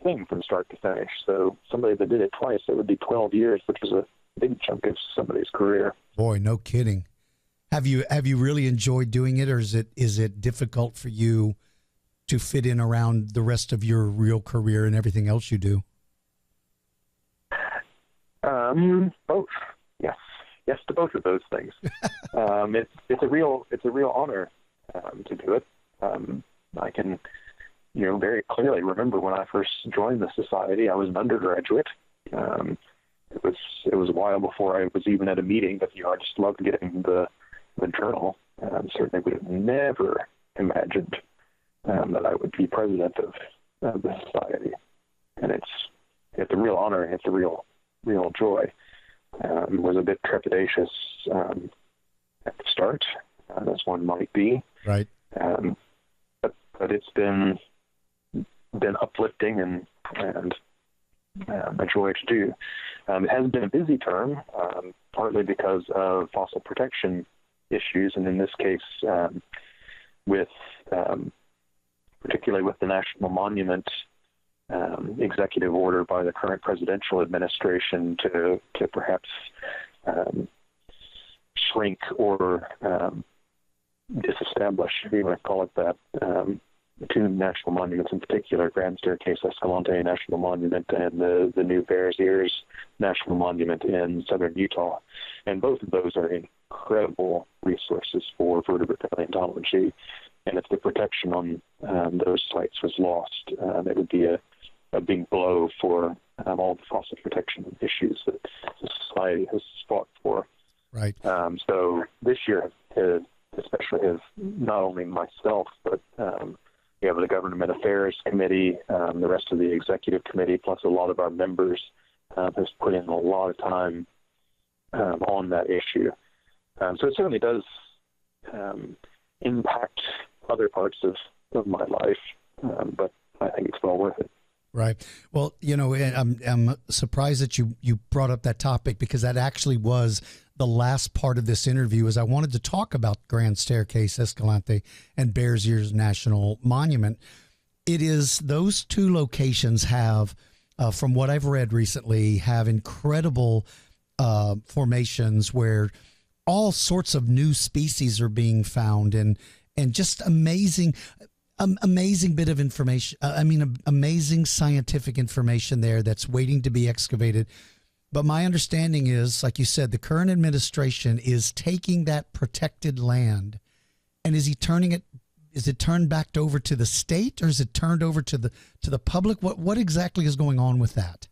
thing from start to finish. So somebody that did it twice, it would be 12 years, which is a big chunk of somebody's career. Boy, no kidding. Have you really enjoyed doing it, or is it difficult for you to fit in around the rest of your real career and everything else you do? Both. Yes to both of those things. It's a real honor to do it. I can, very clearly remember when I first joined the society. I was an undergraduate. It was a while before I was even at a meeting, but I just loved getting the journal. Certainly would have never imagined that I would be president of the society, and it's a real honor and it's a real joy. Was a bit trepidatious at the start, as one might be. Right. But it's been uplifting and a joy to do. It has been a busy term, partly because of fossil protection issues, and in this case, particularly with the National Monument executive order by the current presidential administration to perhaps shrink or disestablish, if you want to call it that, the two national monuments in particular, Grand Staircase-Escalante National Monument and the new Bears Ears National Monument in southern Utah. And both of those are incredible resources for vertebrate paleontology. And if the protection on those sites was lost, it would be a big blow for all the fossil protection issues that the society has fought for. Right. So this year, especially has not only myself, but we have the Government Affairs Committee, the rest of the Executive Committee, plus a lot of our members has put in a lot of time on that issue. So it certainly does impact other parts of my life, but I think it's well worth it. Right. Well, I'm surprised that you brought up that topic, because that actually was the last part of this interview, is I wanted to talk about Grand Staircase-Escalante and Bears Ears National Monument. It is, those two locations have, from what I've read recently, have incredible formations where all sorts of new species are being found, and just amazing bit of information. Amazing scientific information there that's waiting to be excavated. But my understanding is, like you said, the current administration is taking that protected land, and is it turned back over to the state, or is it turned over to the public? What exactly is going on with that?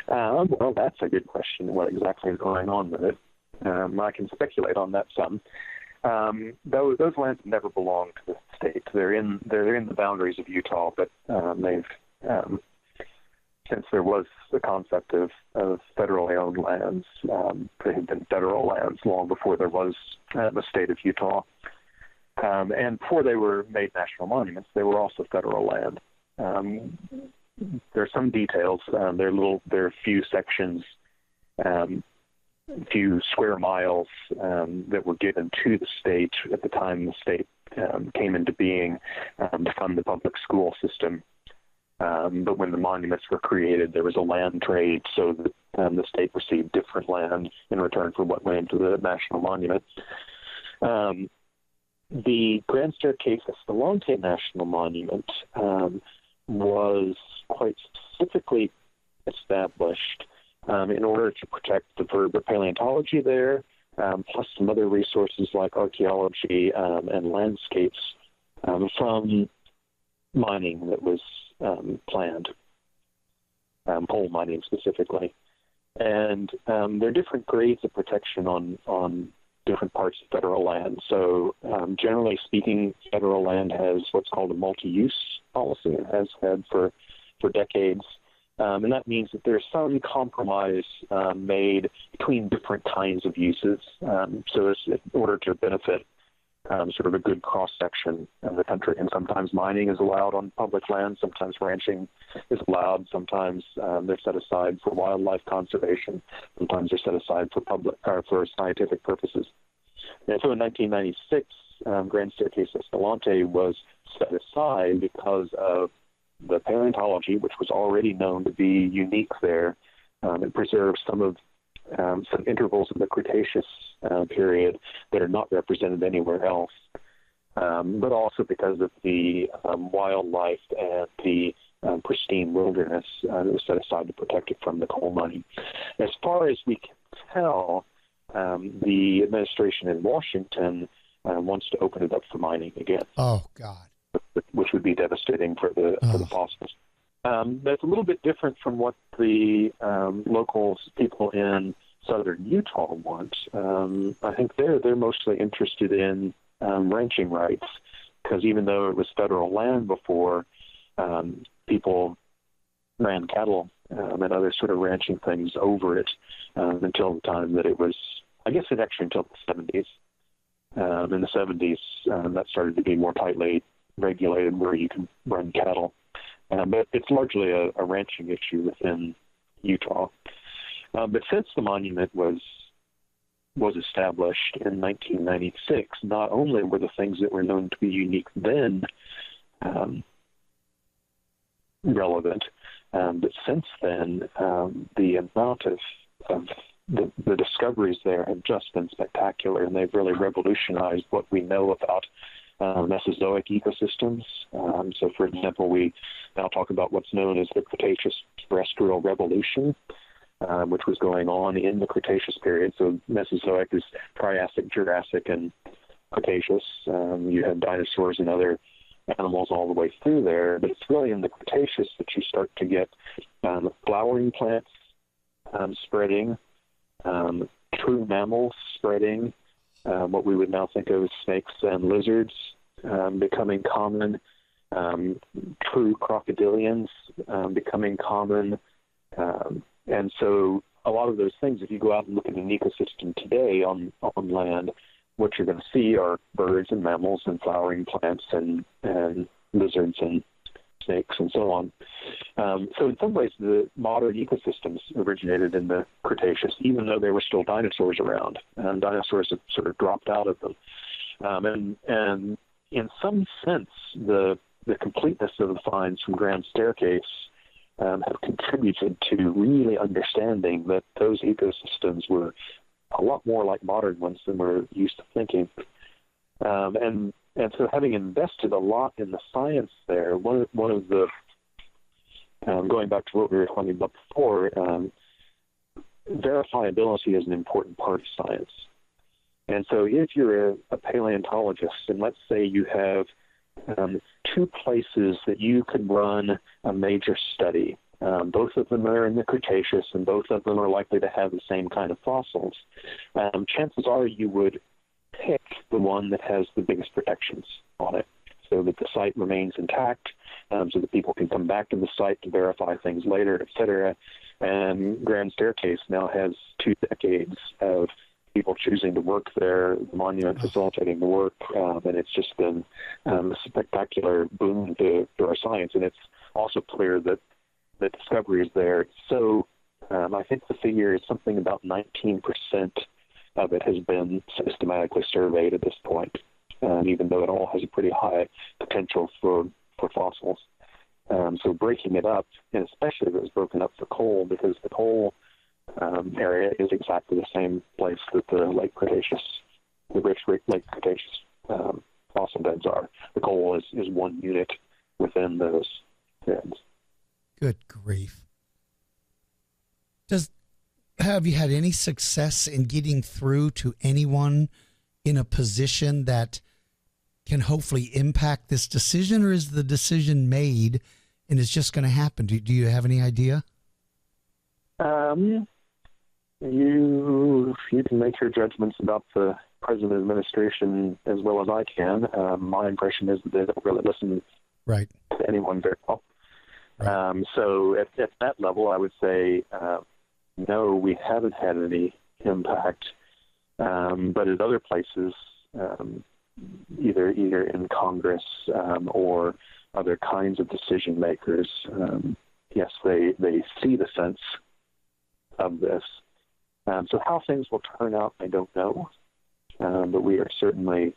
Well, that's a good question. What exactly is going on with it? I can speculate on that some. Those lands never belonged to the state. They're in the boundaries of Utah, but they've since there was the concept of federally owned lands, they had been federal lands long before there was the state of Utah. And before they were made national monuments, they were also federal land. There are some details. There are a few sections, few square miles that were given to the state at the time the state came into being to fund the public school system. But when the monuments were created, there was a land trade, so that the state received different land in return for what went into the national monument. The Grand Staircase-Escalante National Monument was quite specifically established in order to protect the vertebrate paleontology there, plus some other resources like archaeology and landscapes from mining that was planned, coal mining specifically. And there are different grades of protection on different parts of federal land. So generally speaking, federal land has what's called a multi-use policy. It has had for decades. And that means that there's some compromise made between different kinds of uses. So as in order to benefit sort of a good cross-section of the country. And sometimes mining is allowed on public land, sometimes ranching is allowed, sometimes they're set aside for wildlife conservation, sometimes they're set aside for for scientific purposes. And so in 1996, Grand Staircase-Escalante was set aside because of the paleontology, which was already known to be unique there. It preserved some intervals of the Cretaceous period that are not represented anywhere else, but also because of the wildlife and the pristine wilderness that was set aside to protect it from the coal mining. As far as we can tell, the administration in Washington wants to open it up for mining again. Oh, God. Which would be devastating for the fossils. That's a little bit different from what the local people in southern Utah want. I think they're mostly interested in ranching rights, because even though it was federal land before, people ran cattle and other sort of ranching things over it until the time that it was, I guess it actually until the 70s. In the 70s, that started to be more tightly regulated where you can run cattle. But it's largely a ranching issue within Utah. But since the monument was established in 1996, not only were the things that were known to be unique then relevant, but since then, the amount of the discoveries there have just been spectacular, and they've really revolutionized what we know about Mesozoic ecosystems. So, for example, we now talk about what's known as the Cretaceous terrestrial revolution, which was going on in the Cretaceous period. So Mesozoic is Triassic, Jurassic, and Cretaceous. You have dinosaurs and other animals all the way through there, but it's really in the Cretaceous that you start to get flowering plants spreading, true mammals spreading, what we would now think of as snakes and lizards becoming common, true crocodilians becoming common. And so a lot of those things, if you go out and look at an ecosystem today on land, what you're going to see are birds and mammals and flowering plants and lizards and snakes and so on. So in some ways, the modern ecosystems originated in the Cretaceous, even though there were still dinosaurs around. Dinosaurs have sort of dropped out of them. And in some sense, the completeness of the finds from Grand Staircase have contributed to really understanding that those ecosystems were a lot more like modern ones than we're used to thinking. And so having invested a lot in the science there, one of the, going back to what we were talking about before, verifiability is an important part of science. And so if you're a paleontologist, and let's say you have two places that you could run a major study, both of them are in the Cretaceous and both of them are likely to have the same kind of fossils, chances are you would pick the one that has the biggest protections on it so that the site remains intact, so that people can come back to the site to verify things later, et cetera. And Grand Staircase now has 2 decades of people choosing to work there, the monument facilitating the work, and it's just been a spectacular boon to our science. And it's also clear that the discovery is there. So I think the figure is something about 19% of it has been systematically surveyed at this point, even though it all has a pretty high potential for fossils. So breaking it up, and especially if it was broken up for coal, because the coal area is exactly the same place that the Lake Cretaceous, the rich Lake Cretaceous fossil beds are. The coal is one unit within those beds. Good grief. Have you had any success in getting through to anyone in a position that can hopefully impact this decision, or is the decision made and it's just going to happen? Do you have any idea? You can make your judgments about the present administration as well as I can. My impression is that they don't really listen right to anyone very well. Right. So at that level, I would say, no, we haven't had any impact. But at other places, either in Congress or other kinds of decision makers, yes, they see the sense of this. So how things will turn out, I don't know. But we are certainly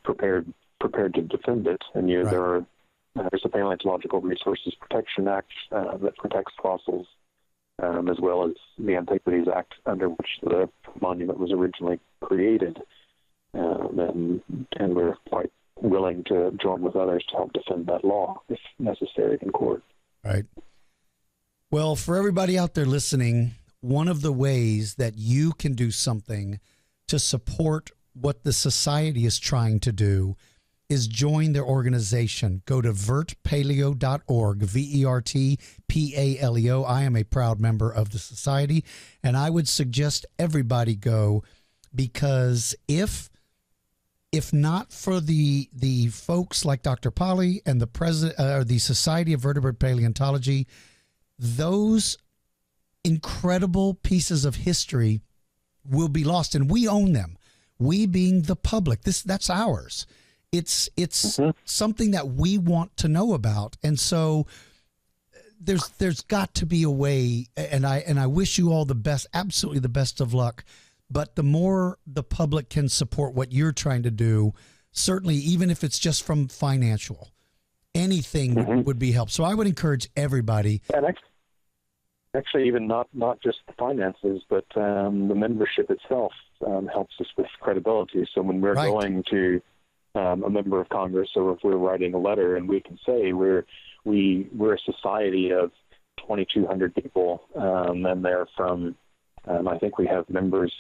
prepared to defend it. And Right. There's a Paleontological Resources Protection Act that protects fossils, as well as the Antiquities Act, under which the monument was originally created. And we're quite willing to join with others to help defend that law, if necessary, in court. Right. Well, for everybody out there listening, one of the ways that you can do something to support what the society is trying to do is join their organization. Go to vertpaleo.org, VERTPALEO. I am a proud member of the society, and I would suggest everybody go, because if not for the folks like Dr. Polly and the president, or the Society of Vertebrate Paleontology, those incredible pieces of history will be lost, and we own them. We being the public, that's ours. It's something that we want to know about, and so there's got to be a way. And I wish you all the best, absolutely the best of luck. But the more the public can support what you're trying to do, certainly, even if it's just from financial, anything would be helped. So I would encourage everybody. And actually, even not just the finances, but the membership itself helps us with credibility. So when we're going to a member of Congress, or if we're writing a letter, and we can say we're a society of 2,200 people, and they're from, I think we have members.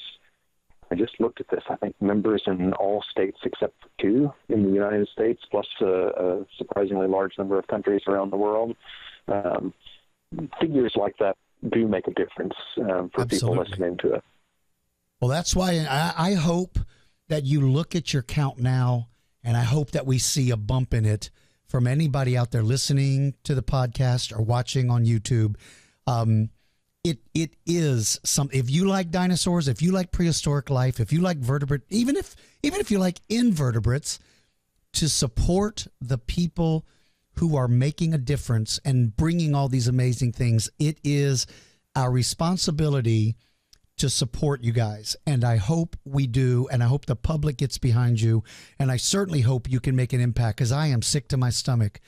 I just looked at this. I think members in all states except for 2 in the United States, plus a surprisingly large number of countries around the world. Figures like that do make a difference for people listening to it. Well, that's why I hope that you look at your count now, and I hope that we see a bump in it from anybody out there listening to the podcast or watching on YouTube. It is something. If you like dinosaurs, if you like prehistoric life, if you like vertebrate, even if you like invertebrates, to support the people who are making a difference and bringing all these amazing things, it is our responsibility to support you guys. And I hope we do, and I hope the public gets behind you, and I certainly hope you can make an impact, because I am sick to my stomach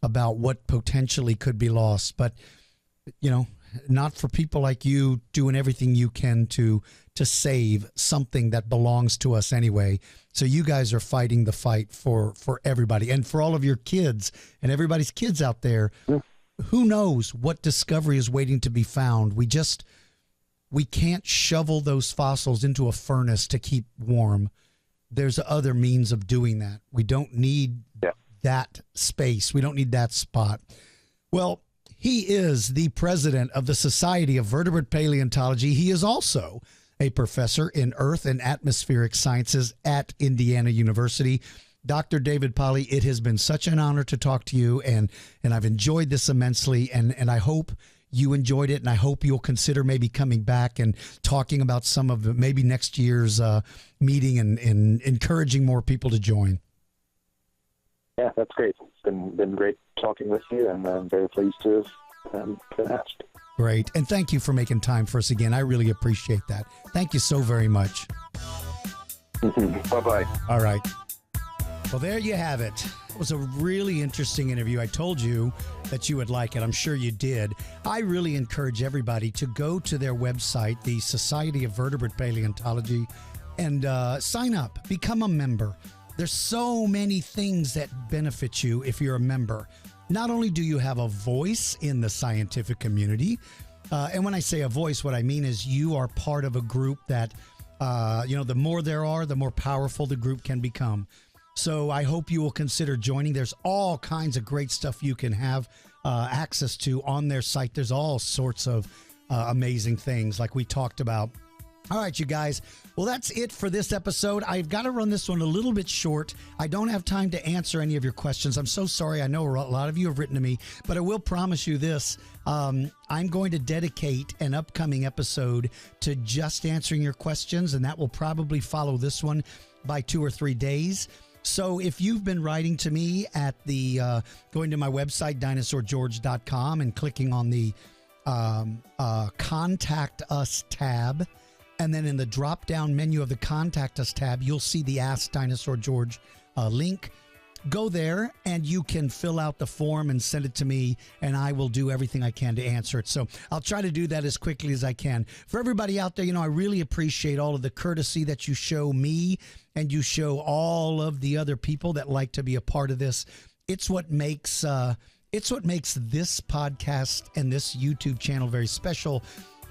about what potentially could be lost. But, not for people like you doing everything you can to save something that belongs to us anyway. So you guys are fighting the fight for everybody, and for all of your kids and everybody's kids out there. Who knows what discovery is waiting to be found? We can't shovel those fossils into a furnace to keep warm. There's other means of doing that. We don't need that space. We don't need that spot. Well, he is the president of the Society of Vertebrate Paleontology. He is also a professor in earth and atmospheric sciences at Indiana University. Dr. David Polley, it has been such an honor to talk to you, and I've enjoyed this immensely, and I hope you enjoyed it, and I hope you'll consider maybe coming back and talking about some of maybe next year's meeting and encouraging more people to join. Yeah, that's great. It's been great talking with you, and I'm very pleased to have been asked. Great. And thank you for making time for us again. I really appreciate that. Thank you so very much. Bye-bye. All right. Well, there you have it. It was a really interesting interview. I told you that you would like it. I'm sure you did. I really encourage everybody to go to their website, the Society of Vertebrate Paleontology, and sign up, become a member. There's so many things that benefit you if you're a member. Not only do you have a voice in the scientific community, and when I say a voice, what I mean is you are part of a group that, the more there are, the more powerful the group can become. So I hope you will consider joining. There's all kinds of great stuff you can have access to on their site. There's all sorts of amazing things like we talked about. All right, you guys. Well, that's it for this episode. I've got to run this one a little bit short. I don't have time to answer any of your questions. I'm so sorry. I know a lot of you have written to me, but I will promise you this. I'm going to dedicate an upcoming episode to just answering your questions, and that will probably follow this one by 2 or 3 days. So if you've been writing to me at the going to my website, dinosaurgeorge.com, and clicking on the Contact Us tab, and then in the drop-down menu of the Contact Us tab, you'll see the Ask Dinosaur George link. Go there, and you can fill out the form and send it to me, and I will do everything I can to answer it. So I'll try to do that as quickly as I can. For everybody out there, I really appreciate all of the courtesy that you show me, and you show all of the other people that like to be a part of this. It's what makes this podcast and this YouTube channel very special,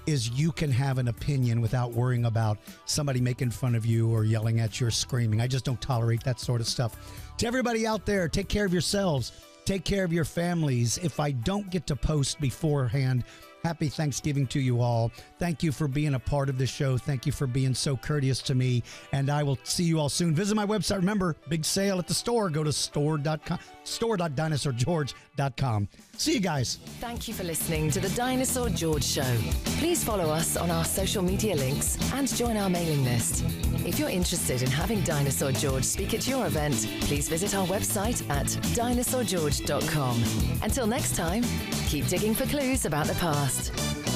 is you can have an opinion without worrying about somebody making fun of you or yelling at you or screaming. I just don't tolerate that sort of stuff. To everybody out there, take care of yourselves. Take care of your families. If I don't get to post beforehand, happy Thanksgiving to you all. Thank you for being a part of the show. Thank you for being so courteous to me. And I will see you all soon. Visit my website. Remember, big sale at the store. Go to store.dinosaurgeorge.com. See you guys. Thank you for listening to the Dinosaur George Show. Please follow us on our social media links and join our mailing list. If you're interested in having Dinosaur George speak at your event, please visit our website at dinosaurgeorge.com. Until next time, keep digging for clues about the past.